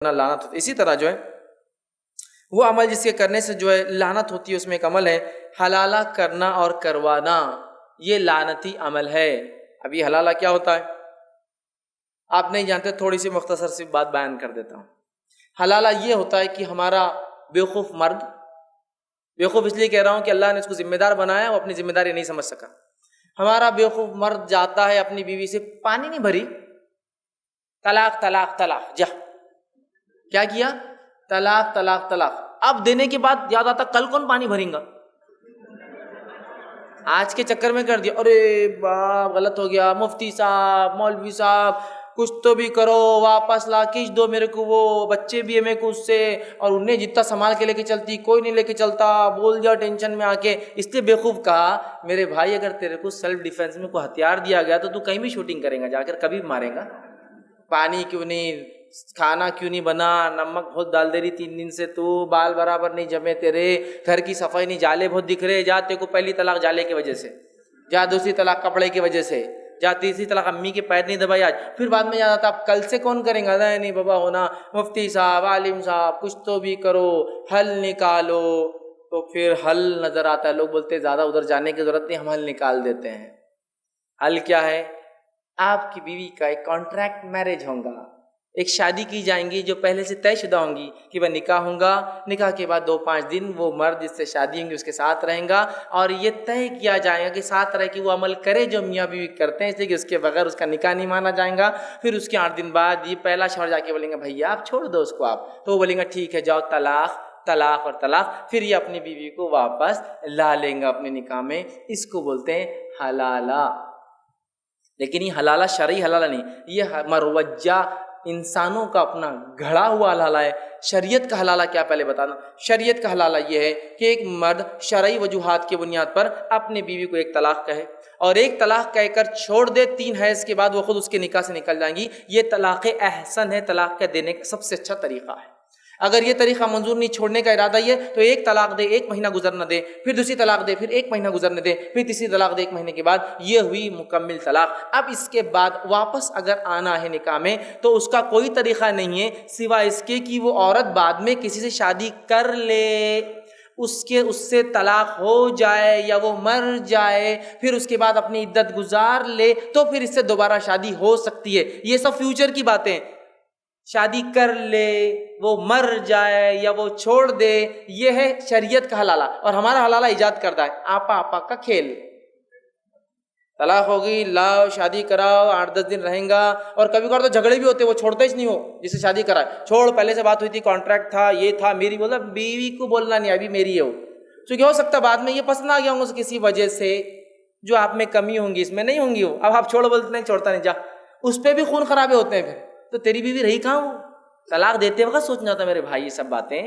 لعنت ہوتی ہے۔ اسی طرح جو ہے وہ عمل جس کے کرنے سے جو ہے لعنت ہوتی ہے، اس میں ایک عمل ہے حلالہ کرنا اور کروانا، یہ لعنتی عمل ہے۔ اب یہ حلالہ کیا ہوتا ہے آپ نہیں جانتے، تھوڑی سی مختصر سی بات بیان کر دیتا ہوں۔ حلالہ یہ ہوتا ہے کہ ہمارا بیوقوف مرد، بیوقوف اس لیے کہہ رہا ہوں کہ اللہ نے اس کو ذمہ دار بنایا، وہ اپنی ذمہ داری نہیں سمجھ سکا۔ ہمارا بیوقوف مرد جاتا ہے اپنی بیوی سے، پانی نہیں بھری، طلاق طلاق طلاق، جا کیا کیا، طلاق طلاق طلاق۔ اب دینے کے بعد یاد آتا کل کون پانی بھریں گا، آج کے چکر میں کر دیا، ارے باپ غلط ہو گیا، مفتی صاحب مولوی صاحب کچھ تو بھی کرو، واپس لا کھینچ دو میرے کو، وہ بچے بھی ہے میرے کو اس سے، اور انہیں جتنا سنبھال کے لے کے چلتی کوئی نہیں لے کے چلتا، بول جاؤ ٹینشن میں آ کے۔ اس لیے بیوقوف کہا میرے بھائی اگر تیرے کو سیلف ڈیفینس میں کوئی ہتھیار دیا گیا تو کہیں بھی شوٹنگ کرے گا جا کر، کبھی بھی مارے گا۔ پانی کیوں نہیں، کھانا کیوں نہیں بنا، نمک بہت ڈال دے رہی 3 دن سے، تو بال برابر نہیں جمے تیرے، گھر کی صفائی نہیں، جالے بہت دکھ رہے، جا تیرے کو پہلی طلاق جالے کی وجہ سے، جا دوسری طلاق کپڑے کی وجہ سے، جا تیسری طلاق امی کے پیر نہیں دبائی آج، پھر بعد میں یاد آتا اب کل سے کون کریں گا، نہیں بابا ہونا، مفتی صاحب عالم صاحب کچھ تو بھی کرو، حل نکالو۔ تو پھر حل نظر آتا ہے، لوگ بولتے ہیں زیادہ ادھر جانے کی ضرورت نہیں، ہم حل نکال دیتے ہیں۔ حل کیا ہے، آپ کی بیوی کا ایک کانٹریکٹ میرج ہوگا، ایک شادی کی جائیں گی جو پہلے سے طے شدہ ہوں گی کہ میں نکاح ہوں گا، نکاح کے بعد 2-5 دن وہ مرد جس سے شادی ہوں گی اس کے ساتھ رہیں گا، اور یہ طے کیا جائے گا کہ ساتھ رہ کے وہ عمل کرے جو میاں بیوی کرتے ہیں، اس لیے کہ اس کے بغیر اس کا نکاح نہیں مانا جائے گا۔ پھر اس کے 8 دن بعد یہ پہلا شوہر جا کے بولیں گے بھیا آپ چھوڑ دو اس کو آپ، تو وہ بولیں گا ٹھیک ہے جاؤ طلاق طلاق اور طلاق، پھر یہ اپنی بیوی کو واپس لا لیں گا اپنے نکاح میں۔ اس کو بولتے ہیں حلالہ۔ لیکن یہ حلالہ شرعی حلالہ نہیں، یہ مروجہ انسانوں کا اپنا گھڑا ہوا حلالہ ہے۔ شریعت کا حلالہ کیا پہلے بتانا، شریعت کا حلالہ یہ ہے کہ ایک مرد شرعی وجوہات کی بنیاد پر اپنی بیوی کو ایک طلاق کہے، اور ایک طلاق کہہ کر چھوڑ دے، 3 حیض کے بعد وہ خود اس کے نکاح سے نکل جائیں گی۔ یہ طلاق احسن ہے، طلاق کے دینے کا سب سے اچھا طریقہ ہے۔ اگر یہ طریقہ منظور نہیں، چھوڑنے کا ارادہ یہ تو ایک طلاق دے، 1 مہینہ گزرنا دے، پھر دوسری طلاق دے، پھر 1 مہینہ گزرنے دے، پھر تیسری طلاق دے 1 مہینے کے بعد، یہ ہوئی مکمل طلاق۔ اب اس کے بعد واپس اگر آنا ہے نکاح میں تو اس کا کوئی طریقہ نہیں ہے سوائے اس کے کہ وہ عورت بعد میں کسی سے شادی کر لے، اس سے طلاق ہو جائے یا وہ مر جائے، پھر اس کے بعد اپنی عدت گزار لے تو پھر اس سے دوبارہ شادی ہو سکتی ہے۔ یہ سب فیوچر کی باتیں، شادی کر لے، وہ مر جائے یا وہ چھوڑ دے، یہ ہے شریعت کا حلالہ۔ اور ہمارا حلالہ ایجاد کردہ ہے، آپا کا کھیل۔ طلاق ہوگی، لاؤ شادی کراؤ، 8-10 دن رہیں گا، اور کبھی کبھار تو جھگڑے بھی ہوتے، وہ چھوڑتا ہی نہیں ہو جسے شادی کرائے، چھوڑ پہلے سے بات ہوئی تھی، کانٹریکٹ تھا، یہ تھا، میری بولا بیوی کو بولنا نہیں ابھی میری ہے وہ، کیونکہ ہو سکتا ہے بعد میں یہ پسند آ گیا ہوں کسی وجہ سے، جو آپ میں کمی ہوں گی اس میں نہیں ہوں گی، وہ اب آپ چھوڑ بولتے نہیں، چھوڑتا نہیں، جا، اس پہ بھی خون خرابے ہوتے ہیں پھر، تو تیری بیوی رہی کہاں وہ؟ طلاق دیتے وقت سوچنا ہوتا میرے بھائی یہ سب باتیں۔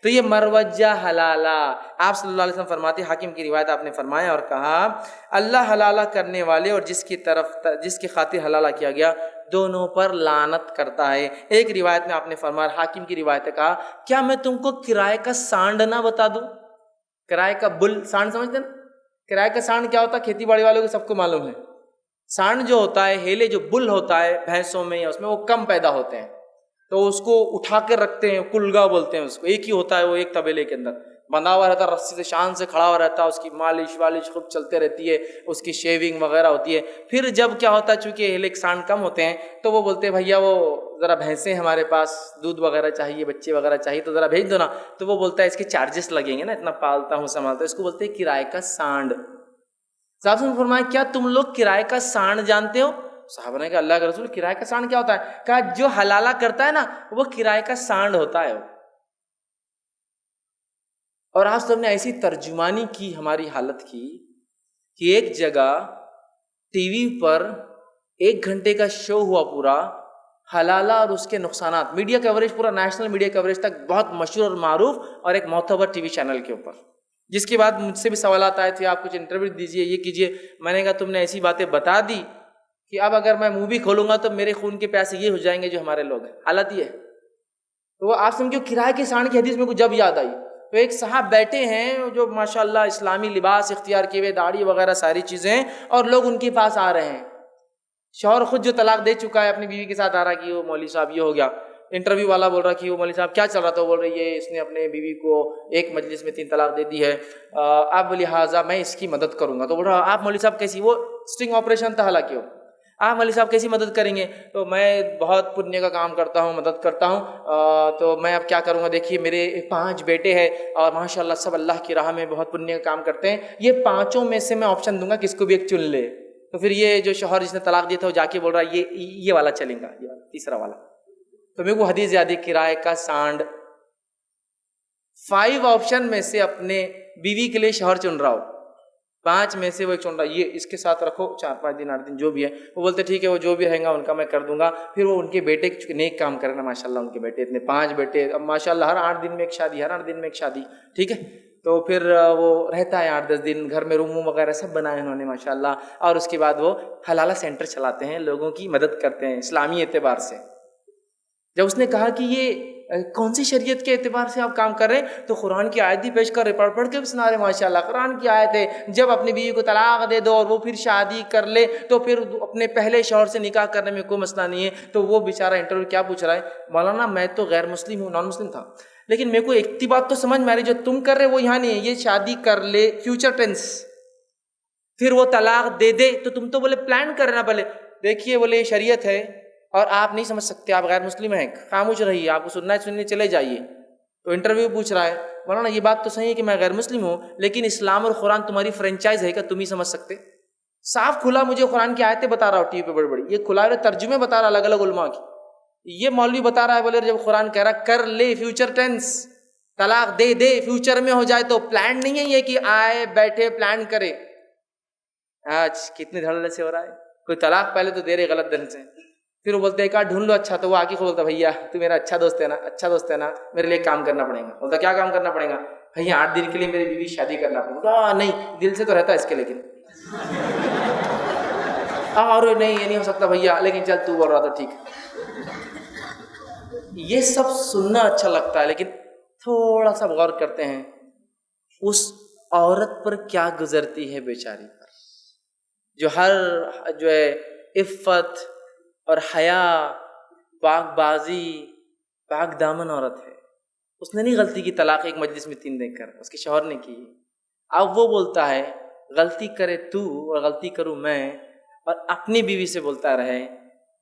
تو یہ مروجہ حلالہ، آپ صلی اللہ علیہ وسلم فرماتے، حاکم کی روایت آپ نے فرمایا اور کہا اللہ حلالہ کرنے والے اور جس کی خاطر حلالہ کیا گیا دونوں پر لعنت کرتا ہے۔ ایک روایت میں آپ نے فرمایا، حاکم کی روایت ہے، کہا کیا میں تم کو کرائے کا سانڈ نہ بتا دوں؟ کرائے کا بل، سانڈ سمجھتے نا؟ کرائے کا سانڈ کیا ہوتا ہے کھیتی باڑی والوں کو سب کو معلوم ہے۔ سانڈ جو ہوتا ہے، ہیلے جو بل ہوتا ہے بھینسوں میں یا اس میں، وہ کم پیدا ہوتے ہیں تو اس کو اٹھا کے رکھتے ہیں، کلگا بولتے ہیں اس کو، ایک ہی ہوتا ہے وہ، ایک طبیلے کے اندر بندھا ہوا رہتا ہے، رسی سے شان سے کھڑا ہوا رہتا ہے، اس کی مالش والش خوب چلتے رہتی ہے، اس کی شیونگ وغیرہ ہوتی ہے۔ پھر جب کیا ہوتا ہے چونکہ ہیلے کے سانڈ کم ہوتے ہیں تو وہ بولتے ہیں بھیا وہ ذرا بھینسیں ہمارے پاس دودھ وغیرہ چاہیے، بچے وغیرہ چاہیے تو ذرا بھیج دو نا، تو وہ بولتا ہے اس کے چارجز لگیں گے نا، اتنا پالتا ہوں سنبھالتا ہوں، اس کو بولتے ہیں کرائے کا سانڈ۔ صاحب نے فرمایا کیا تم لوگ کرائے کا سانڈ جانتے ہو؟ صحابہ نے کہا اللہ کا رسول کرائے کا سانڈ کیا ہوتا ہے؟ کہا جو حلالہ کرتا ہے نا وہ کرائے کا سانڈ ہوتا ہے۔ اور آج تو ہم نے ایسی ترجمانی کی ہماری حالت کی کہ ایک جگہ ٹی وی پر 1 گھنٹے کا شو ہوا پورا حلالہ اور اس کے نقصانات، میڈیا کوریج پورا نیشنل میڈیا کوریج تک، بہت مشہور اور معروف اور ایک معتبر ٹی وی چینل کے اوپر، جس کے بعد مجھ سے بھی سوالات آئے تھے آپ کچھ انٹرویو دیجیے، یہ کیجیے، میں نے کہا تم نے ایسی باتیں بتا دی کہ اب اگر میں منہ بھی کھولوں گا تو میرے خون کے پیاسے یہ ہو جائیں گے جو ہمارے لوگ ہیں، حالت یہ ہے۔ تو وہ آپ سمجھو کرائے کے سانڈ کی حدیث میں کو جب یاد آئی تو ایک صاحب بیٹھے ہیں جو ماشاءاللہ اسلامی لباس اختیار کیے ہوئے، داڑھی وغیرہ ساری چیزیں ہیں، اور لوگ ان کے پاس آ رہے ہیں، شوہر خود جو طلاق دے چکا ہے اپنی بیوی کے ساتھ آ رہا کہ وہ مولوی صاحب یہ ہو گیا، انٹرویو والا بول رہا کہ وہ مولوی صاحب کیا چل رہا تھا، وہ بول رہی ہے اس نے اپنے بیوی کو ایک مجلس میں 3 طلاق دے دی ہے، اب لہٰذا میں اس کی مدد کروں گا. تو بول رہا آپ مولوی صاحب کیسی، وہ اسٹنگ آپریشن تھا حالانکہ وہ، آپ مولوی صاحب کیسی مدد کریں گے؟ تو میں بہت پنیہ کا کام کرتا ہوں، مدد کرتا ہوں، تو میں اب کیا کروں گا، دیکھیے میرے 5 بیٹے ہیں اور ماشاء اللہ سب اللہ کی راہ میں بہت پنیہ کا کام کرتے ہیں، یہ 5 میں سے میں آپشن دوں گا کس کو بھی ایک چن لے. تو پھر یہ جو شوہر جس نے طلاق دیا تھا وہ جا کے بول رہا ہے یہ والا چلیں گا، یہ والا تیسرا والا. تو میرے کو حدیث یاد ہے، کرائے کا سانڈ 5 آپشن میں سے اپنے بیوی کے لیے شوہر چن رہا ہو، 5 میں سے وہ ایک چن رہا ہے، یہ اس کے ساتھ رکھو 4-5 دن 8 دن جو بھی ہے. وہ بولتے ٹھیک ہے، وہ جو بھی رہیں گا ان کا میں کر دوں گا. پھر وہ ان کے بیٹے نیک کام کرنا، ماشاء اللہ ان کے بیٹے اتنے 5 بیٹے، اب ماشاء اللہ ہر 8 دن میں ایک شادی، ہر 8 دن میں ایک شادی، ٹھیک ہے. تو پھر وہ رہتا ہے 8-10 دن گھر میں، روم وغیرہ سب بنائے انہوں نے ماشاء اللہ. اور اس کے بعد وہ حلالہ سینٹر چلاتے ہیں، لوگوں کی مدد کرتے ہیں اسلامی اعتبار سے. جب اس نے کہا کہ یہ کون سی شریعت کے اعتبار سے آپ کام کر رہے ہیں، تو قرآن کی آیت بھی پیش کر رہے، پڑھ کے بھی سنا رہے. ماشاء اللہ قرآن کی آیت ہے، جب اپنی بیوی کو طلاق دے دو اور وہ پھر شادی کر لے تو پھر اپنے پہلے شوہر سے نکاح کرنے میں کوئی مسئلہ نہیں ہے. تو وہ بیچارہ انٹرویو کیا پوچھ رہا ہے، مولانا میں تو غیر مسلم ہوں، نان مسلم تھا، لیکن میرے کو ایک بات تو سمجھ میں آ رہی، جو تم کر رہے وہ یہاں نہیں ہے، یہ شادی کر لے فیوچر ٹینس، پھر وہ طلاق دے دے تو تم تو بولے پلان کر رہے نا. بولے دیکھیے، بولے یہ شریعت ہے اور آپ نہیں سمجھ سکتے، آپ غیر مسلم ہیں، خاموش رہیے، آپ کو سننا ہے سننے چلے جائیے. تو انٹرویو پوچھ رہا ہے، مولانا یہ بات تو صحیح ہے کہ میں غیر مسلم ہوں، لیکن اسلام اور قرآن تمہاری فرنچائز ہے، کیا تم ہی سمجھ سکتے؟ صاف کھلا مجھے قرآن کی آیتیں بتا رہا ہو ٹی وی پہ بڑی بڑی، یہ کھلا ترجمے بتا رہا الگ الگ علماء کی. یہ مولوی بتا رہا ہے، بولے جب قرآن کہہ رہا کر لے فیوچر ٹینس، طلاق دے دے فیوچر میں ہو جائے، تو پلان نہیں ہے یہ کہ آئے بیٹھے پلان کرے. آج کتنے دھڑلے سے ہو رہا ہے، کوئی طلاق پہلے تو دے رہے غلط دل سے، پھر وہ بولتے ہیں کہ ڈھونڈ لو اچھا، تو وہ آ کے بولتا بھیا تو میرا اچھا دوست ہے نا، اچھا دوست ہے نا، میرے لیے کام کرنا پڑے گا. بولتا کیا کام کرنا پڑے گا؟ بھیا 8 دن کے لیے میری بیوی شادی کرنا پڑے گا. نہیں، دل سے تو رہتا ہے اس کے، لیکن اور نہیں یہ نہیں ہو سکتا بھیا، لیکن چل تو بول رہا تھا ٹھیک. یہ سب سننا اچھا لگتا ہے، لیکن تھوڑا سا غور کرتے ہیں اس عورت پر کیا گزرتی ہے بیچاری پر، جو جو ہے عفت اور حیا، پاک بازی، پاک دامن عورت ہے. اس نے نہیں غلطی کی طلاق ایک مجلس میں 3 دے کر، اس کے شوہر نے کی. اب وہ بولتا ہے غلطی کرے تو اور غلطی کروں میں، اور اپنی بیوی سے بولتا رہے،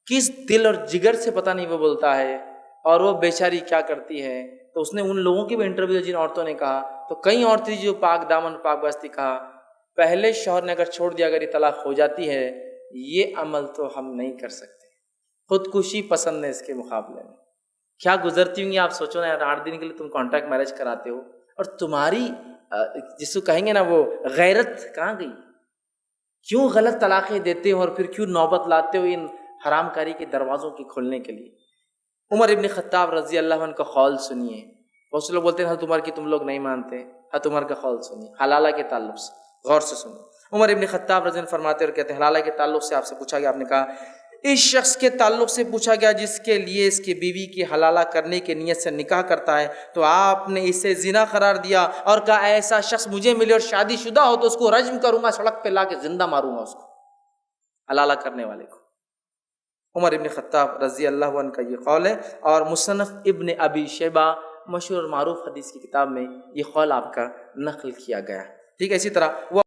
کس دل اور جگر سے پتہ نہیں وہ بولتا ہے. اور وہ بیچاری کیا کرتی ہے. تو اس نے ان لوگوں کی بھی انٹرویو جن عورتوں نے کہا، تو کئی عورتیں جو پاک دامن پاک بازی کہا پہلے شوہر نے اگر چھوڑ دیا، اگر یہ طلاق ہو جاتی ہے، یہ عمل تو ہم نہیں کر سکتے، خودکشی پسند ہے. اس کے مقابلے میں کیا گزرتی ہوں گی آپ سوچو نا. 8 دن کے لیے تم کانٹریکٹ میرج کراتے ہو، اور تمہاری جس کو کہیں گے نا وہ غیرت کہاں گئی؟ کیوں غلط طلاقیں دیتے ہو اور پھر کیوں نوبت لاتے ہو ان حرام کاری کے دروازوں کے کھولنے کے لیے؟ عمر ابن خطاب رضی اللہ عنہ کا قول سنیے. بہت سے لوگ بولتے ہیں حضرت عمر کی تم لوگ نہیں مانتے، حضرت عمر کا قول سنیے حلالہ کے تعلق سے، غور سے سنو. عمر ابن خطاب رضی اللہ عنہ فرماتے اور کہتے ہیں، حلالہ کے تعلق سے آپ سے پوچھا گیا، آپ نے کہا اس شخص کے تعلق سے پوچھا گیا جس کے لیے اس کی بیوی کی حلالہ کرنے کی نیت سے نکاح کرتا ہے، تو آپ نے اسے زنا قرار دیا اور کہا ایسا شخص مجھے ملے اور شادی شدہ ہو تو اس کو رجم کروں گا، سڑک پہ لا کے زندہ ماروں گا اس کو، حلالہ کرنے والے کو. عمر ابن خطاب رضی اللہ عنہ کا یہ قول ہے، اور مصنف ابن ابی شیبہ مشہور اور معروف حدیث کی کتاب میں یہ قول آپ کا نقل کیا گیا. ٹھیک ہے، اسی طرح وہ